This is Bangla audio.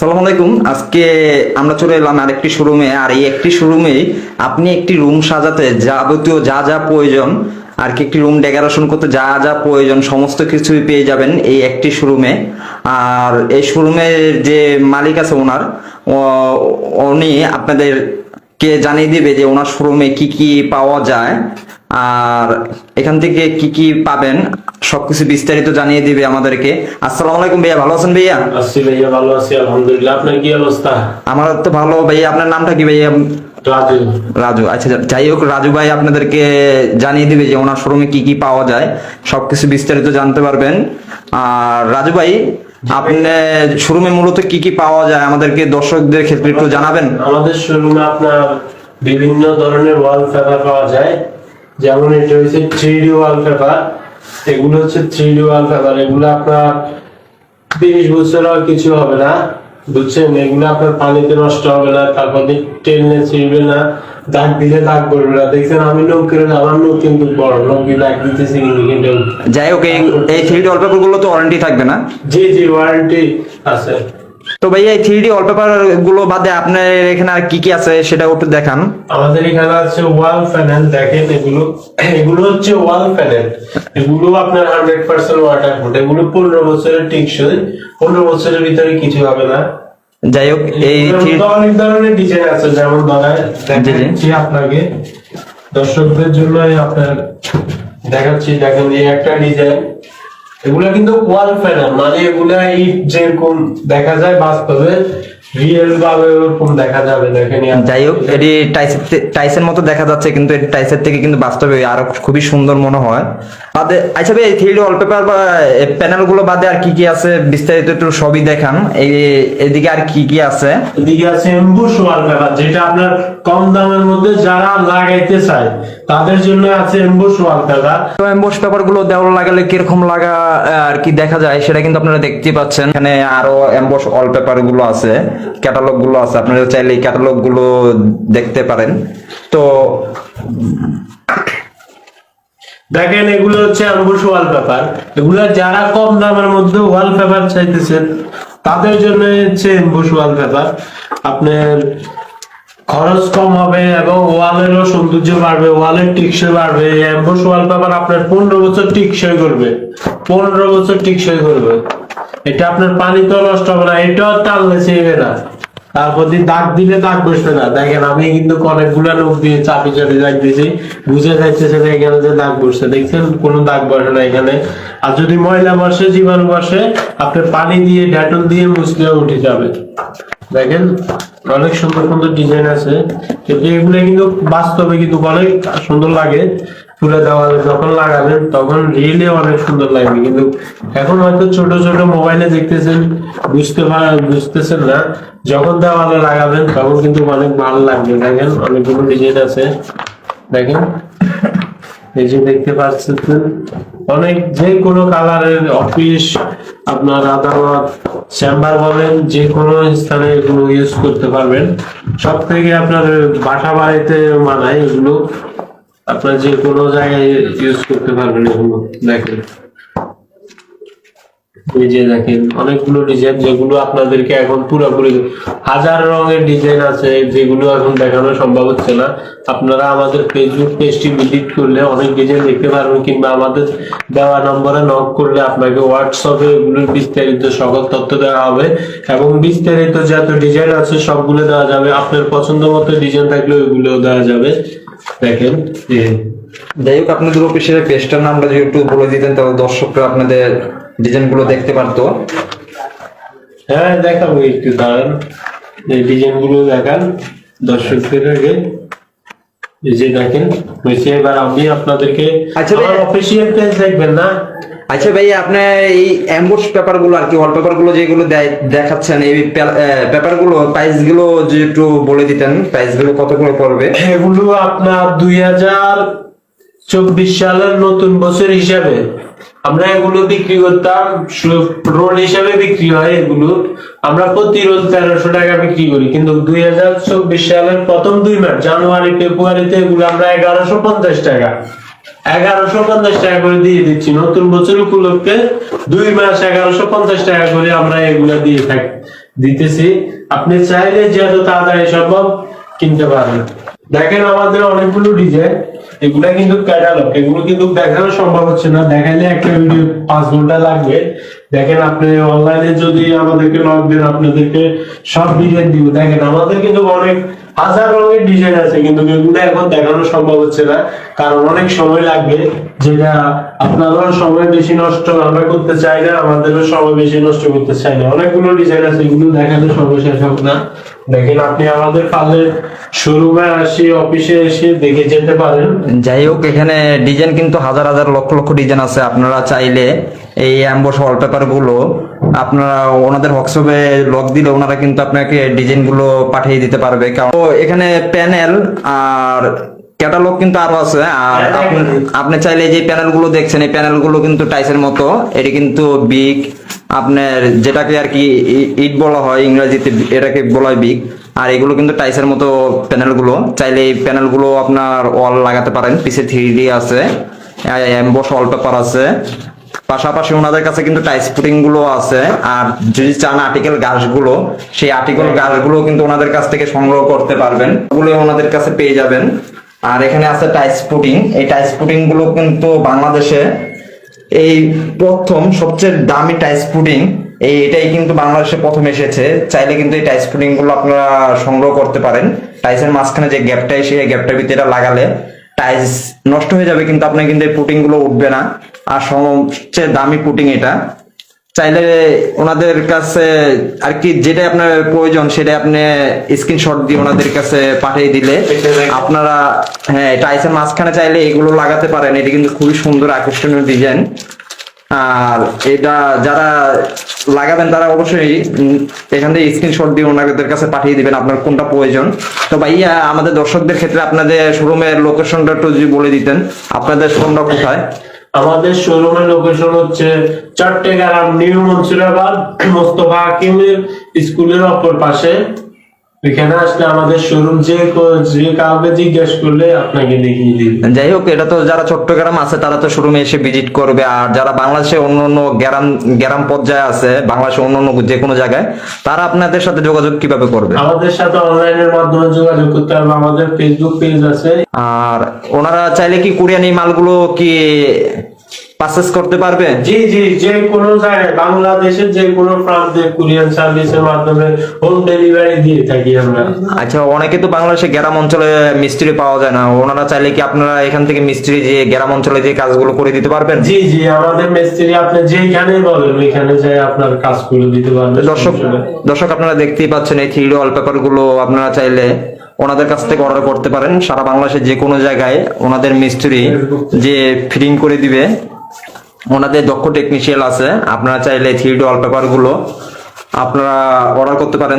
আসসালামু আলাইকুম। আজকে আমরা চলে এলাম আরেকটি শোরুমে। আর এই একটি শোরুমে আপনি একটি রুম সাজাতে যাবতীয় যা যা প্রয়োজন আর কি, একটি রুম ডেকোরেশন করতে যা যা প্রয়োজন সমস্ত কিছুই পেয়ে যাবেন এই একটি শোরুমে। আর এই শোরুমের যে মালিক আছে ওনার, উনি আপনাদেরকে জানিয়ে দিবে যে ওনার শোরুমে কি কি পাওয়া যায় আর এখান থেকে কি কি পাবেন সবকিছু বিস্তারিত জানিয়ে দিবে আমাদেরকে। আসসালামু আলাইকুম ভাইয়া, ভালো আছেন ভাইয়া? আছি ভাইয়া, ভালো আছি আলহামদুলিল্লাহ। আপনার কি অবস্থা? আমার তো ভালো ভাইয়া। আপনার নামটা কি ভাইয়া? রাজু। রাজু, আচ্ছা। যাই হোক, রাজু ভাই আপনাদেরকে জানিয়ে দিবে যে ওনার শোরুমে কি কি পাওয়া যায়, সবকিছু বিস্তারিত জানতে পারবেন। আর রাজু ভাই, আপনার শোরুমে মূলত কি কি পাওয়া যায় আমাদেরকে দর্শকদের ক্ষেত্রে একটু জানাবেন। আমাদের শোরুমে আপনার বিভিন্ন ধরনের ওয়ালপেপার পাওয়া যায়। যেমন এটা হচ্ছে 3D ওয়ালপেপার। এগুলো হচ্ছে 3D ওয়ালপেপার। এগুলো আপনার 30 বছর আর কিছু হবে না, বুঝছেন? এগুলো আপনার পানিতে নষ্ট হবে না, তারপর টেনে ছিঁড়বে না, দাগ দিলে দাগ পড়বে না। দেখছেন আমি নখ করে, আমার নখ কিন্তু বড়, নখ দিয়ে দাগ দিতেছি কিন্তু। যাই হোক, এই 3D ওয়ালপেপার গুলো তো ওয়ারেন্টি থাকবে না? জি জি, ওয়ারেন্টি আছে। তো ভাইয়া এই 3D ওয়ালপেপার গুলো বাদে আপনার এখানে আর কি কি আছে সেটা একটু দেখান। আমাদের এখানে আছে ওয়াল প্যানেল। দেখেন এগুলো হচ্ছে ওয়াল প্যানেল। এগুলো আপনার 100% ওয়াটারপ্রুফ। এগুলো 15 বছরের টিকসই। 15 বছরের ভিতরে কিছু হবে না। যাই হোক, এই অনেক ধরনের ডিজাইন আছে, যেমন ধরেন দেখাচ্ছি আপনাকে, দর্শকদের জন্য আপনার দেখাচ্ছি। দেখেন এই একটা ডিজাইন। এগুলা কিন্তু ওয়াল প্যানেল, মানে এগুলা ইট যেরকম দেখা যায় বাস্তবে রিয়েল ভাবে ওরকম দেখা যাবে। দেখেন যাই হোক, এটি টাইসের মতো দেখা যাচ্ছে, কিন্তু এটি টাইসের থেকে কিন্তু বাস্তবে আরো খুবই সুন্দর মনে হয়। বাদে আচ্ছা ভাই, এই 3D ওয়ালপেপার বা প্যানেল গুলো বাদে আর কি কি আছে বিস্তারিত একটু সবই দেখান। এদিকে আর কি কি আছে? এদিকে আছে এমবুশ ওয়ালপেপার, যেটা আপনার কম দামের মধ্যে যারা লাগাইতে চায় তাদের জন্য আছে এমবুশ ওয়ালপেপার। এমবস পেপার গুলো দেওয়াল লাগালে কিরকম লাগা আর কি দেখা যায় সেটা কিন্তু আপনারা দেখতে পাচ্ছেন। এখানে আরো এমবস ওয়ালপেপার গুলো আছে, ক্যাটালগ গুলো আছে, আপনারা চাইলে এই ক্যাটালগ গুলো দেখতে পারেন। তো দেখেন এগুলো হচ্ছে এমবুশ ওয়ালপেপার। এগুলো যারা কম দামের মধ্যে ওয়ালপেপার চাইতেছেন তাদের জন্য হচ্ছে এমবুশ ওয়ালপেপার। আপনার খরচ কম হবে এবং ওয়ালেরও সৌন্দর্য বাড়বে, ওয়ালের টিকসই বাড়বে। এমবুশ ওয়ালপেপার আপনার 15 বছর টিকসই করবে, 15 বছর টিকসই করবে। এটা আপনার পানিতেও নষ্ট হবে না, এটাও টানলে ছিঁড়বে না, তারপর দাগ দিলে দাগ বসবে না। দেখেন আমি কিন্তু অনেকগুলা নখ দিয়ে চাপি চাপি দাগ দিয়েছি, বুঝে যাচ্ছে সেটা এখানে যে দাগ বসছে। দেখছেন কোনো দাগ বসে না এখানে। আর যদি ময়লা বসে, জীবাণু বসে, আপনি পানি দিয়ে ডেটল দিয়ে মুছলেও উঠে যাবে। দেখেন অনেক সুন্দর সুন্দর ডিজাইন আছে, কিন্তু এগুলো কিন্তু বাস্তবে কিন্তু অনেক সুন্দর লাগে। তুলে দেওয়ালে যখন লাগাবেন তখন রিয়েলি অনেক সুন্দর লাগবে, কিন্তু এখন হয়তো ছোট ছোট মোবাইলে দেখতেছেন, বুঝতেছেন না। যখন দেওয়ালে লাগাবেন তখন কিন্তু অনেক ভালো লাগবে। দেখেন অনেকগুলো ডিজাইন আছে। দেখেন এই যে দেখতে পাচ্ছেন, অনেক যে কোনো কালারের অফিস, আপনার আদালত, চেম্বার বলেন, যে কোনো স্থানে এগুলো ইউজ করতে পারবেন। সব থেকে আপনার বাসা বাড়িতে মানায় এগুলো, আপনার যে কোনো জায়গায় ইউজ করতে পারবেন এগুলো। দেখেন এই যে দেখেন অনেকগুলো ডিজাইন, যেগুলো আপনাদেরকে এখন পুরোপুরি হাজার রঙের ডিজাইন আছে, যেগুলো এখন দেখানো সম্ভব হচ্ছে না। আপনারা আমাদের ফেসবুক পেজটি ভিজিট করলে অনেক ডিজাইন দেখতে পারবেন, কিংবা আমাদের দেওয়া নম্বরে নক করলে আপনাকে হোয়াটসঅ্যাপে এগুলোর বিস্তারিত সকল তথ্য দেওয়া হবে, এবং বিস্তারিত যত ডিজাইন আছে সবগুলো দেওয়া যাবে। আপনার পছন্দ মতো ডিজাইন থাকলে ওইগুলোও দেওয়া যাবে। দেখেন যাই হোক, আপনাদের অফিসের পেজটার নামটা যদি একটু বলে দিতেন তাহলে দর্শকরা আপনাদের ডিজাইন গুলো দেখতে পারতো। হ্যাঁ দেখাবো, একটু দাঁড়ান। এই ডিজাইন গুলো দেখান দর্শকদের আগে। এই যে দেখেন হয়েছে। এবার আমি আপনাদেরকে আমার অফিসিয়াল পেজ দেখবেন না? আচ্ছা ভাই, আপনি এই এমবস পেপার গুলো আর কি ওয়ালপেপার গুলো যেগুলো দেখাচ্ছেন, এই পেপার গুলো প্রাইস গুলো যদি একটু বলে দিতেন, প্রাইস গুলো কত করে পড়বে? এগুলো আপনার 2024 সালের নতুন বছর হিসাবে আমরা এগুলো বিক্রি করতাম, রোল হিসাবে বিক্রি হয় এগুলো। আমরা প্রতি রোল 1300 টাকা বিক্রি করি, কিন্তু 2024 সালের প্রথম 2 মাস জানুয়ারি ফেব্রুয়ারিতে এগুলো আমরা 1150 টাকা 1150 টাকা করে দিয়ে দিচ্ছি। নতুন বছর উপলক্ষে 2 মাস 1150 টাকা করে আমরা এগুলো দিয়ে থাকি। দিতেছি, আপনি চাইলে যত তাড়াতাড়ি সম্ভব কিনতে পারেন। দেখেন আমাদের অনেকগুলো ডিজাইন, এগুলা কিন্তু ক্যাটালগ, এগুলো কিন্তু দেখানো সম্ভব হচ্ছে না, দেখাইলে একটা ভিডিও 5 ঘন্টা লাগবে। দেখেন আপনি অনলাইনে যদি আমাদেরকে লগ দেন, আপনাদেরকে সব ডিজাইন দিব। দেখেন আমাদের কিন্তু অনেক হাজার রঙের ডিজাইন আছে, কিন্তু এগুলো এখন দেখানো সম্ভব হচ্ছে না, কারণ অনেক সময় লাগবে, যেটা আপনারও সময় বেশি নষ্ট আমরা করতে চাই না, আমাদেরও সময় বেশি নষ্ট করতে চাই না। অনেকগুলো ডিজাইন আছে, এগুলো দেখানো সময় শেষ হবে না। দেখেন আপনি আমাদের পার্লের শোরুমে আসি, অফিসে এসে দেখে যেতে পারেন। যাই হোক, এখানে ডিজাইন কিন্তু হাজার হাজার লক্ষ লক্ষ ডিজাইন আছে। আপনারা চাইলে এই অ্যাম্বস ওয়ালপেপার গুলো আপনারা ওনাদের হোয়াটসঅ্যাপে লক দিলে ওনারা কিন্তু আপনাকে ডিজাইন গুলো পাঠিয়ে দিতে পারবে। কারণ এখানে প্যানেল আর ক্যাটালগ কিন্তু আরো আছে। আর আপনি চাইলে যে প্যানেল গুলো দেখছেন, এই প্যানেল গুলো কিন্তু টাইসের মতো, এটি কিন্তু বিগ, আপনার যেটাকে আর কি ইট বলা হয় ইংরেজিতে, এটাকে বলা হয় বিগ। আর এগুলো কিন্তু টাইসের মতো প্যানেল গুলো, চাইলে এই প্যানেল গুলো আপনার ওয়াল লাগাতে পারেন। পিছে 3D আছে, এমবস ওয়ালপেপার আছে, পাশাপাশি ওনাদের কাছে কিন্তু টাইস পুটিং গুলো আছে। আর যদি চান আর্টিকেল গাছগুলো, সেই আর্টিকেল গাছগুলো কিন্তু ওনাদের কাছ থেকে সংগ্রহ করতে পারবেন, ওগুলো ওনাদের কাছে পেয়ে যাবেন। আর এখানে আছে টাইস পুটিং, এই টাইস পুটিং গুলো কিন্তু বাংলাদেশে এই প্রথম সবচেয়ে দামি টাইস পুডিং, এটাই কিন্তু বাংলাদেশে প্রথম এসেছে। চাইলে কিন্তু এই টাইস পুডিং গুলো আপনারা সংগ্রহ করতে পারেন। টাইসের মাঝখানে যে গ্যাপটা এসে, এই গ্যাপটার ভিতরে লাগালে টাইস নষ্ট হয়ে যাবে, কিন্তু আপনার কিন্তু এই পুটিং গুলো উঠবে না। আর সবচেয়ে দামি পুটিং এটা। চাইলে ওনাদের কাছে আর কি যেটা আপনার প্রয়োজন সেটা আপনি স্ক্রিনশট দিয়ে ওনাদের কাছে পাঠিয়ে দিলে আপনারা, হ্যাঁ, টাইসের মাঝখানে চাইলে এগুলো লাগাতে পারেন। এটি কিন্তু খুবই সুন্দর আকর্ষণীয় ডিজাইন। আর এটা যারা লাগাবেন তারা অবশ্যই এখান থেকে স্ক্রিনশট দিয়ে ওনাদের কাছে পাঠিয়ে দিবেন আপনার কোনটা প্রয়োজন। তো ভাইয়া, আমাদের দর্শকদের ক্ষেত্রে আপনাদের শোরুমের লোকেশনটা একটু যদি বলে দিতেন, আপনাদের শোরুমটা কোথায়? আমাদের শোরুমের লোকেশন হচ্ছে চট্টগ্রাম নিউ মনসুরাবাদ, মোস্তফা হাকিমের স্কুলের অপর পাশে। এখানে আসলে আমাদের শোরুম যে কাউকে জিজ্ঞেস করলে আপনাকে দেখিয়ে দিবে। যাই হোক, এটা তো যারা চট্টগ্রাম আছে তারা তো শোরুমে এসে ভিজিট করবে। আর যারা বাংলাদেশে অন্য অন্য গ্রাম পর্যায়ে আছে, বাংলাদেশে অন্য অন্য যে কোনো জায়গায়, তারা আপনাদের সাথে যোগাযোগ কিভাবে করবে? আমাদের সাথে অনলাইনের মাধ্যমে যোগাযোগ করতে হবে, আমাদের ফেসবুক পেজ আছে। আর ওনারা চাইলে কি কোরিয়ান এই মালগুলো কি পারচেজ করতে পারবে? জি জি, যে কোনো জায়গায় বাংলাদেশের যে কোনো প্রান্তে কুরিয়ার সার্ভিসের মাধ্যমে হোম ডেলিভারি দিয়ে থাকি আমরা। আচ্ছা, অনেকে তো বাংলাদেশে গ্রাম অঞ্চলে মিস্ত্রি পাওয়া যায় না, ওনারা চাইলে কি আপনারা এখান থেকে মিস্ত্রি যে গ্রাম অঞ্চলে যে কাজগুলো করে দিতে পারবেন? জি জি, আমাদের মিস্ত্রি আপনি যেখানে বলেন ওইখানে যাই আপনার কাজ করে দিতে পারবেন। দর্শক আপনারা দেখতেই পাচ্ছেন এই 3D ওয়ালপেপার গুলো আপনারা চাইলে ওনাদের কাছ থেকে অর্ডার করতে পারেন। সারা বাংলাদেশের যে কোনো জায়গায় ওনাদের মিস্ত্রি যে ফিটিং করে দিবে, ওনাদের দক্ষ টেকনিশিয়ান আছে। আপনারা চাইলে 3D ওয়ালপেপার গুলো আপনারা অর্ডার করতে পারেন।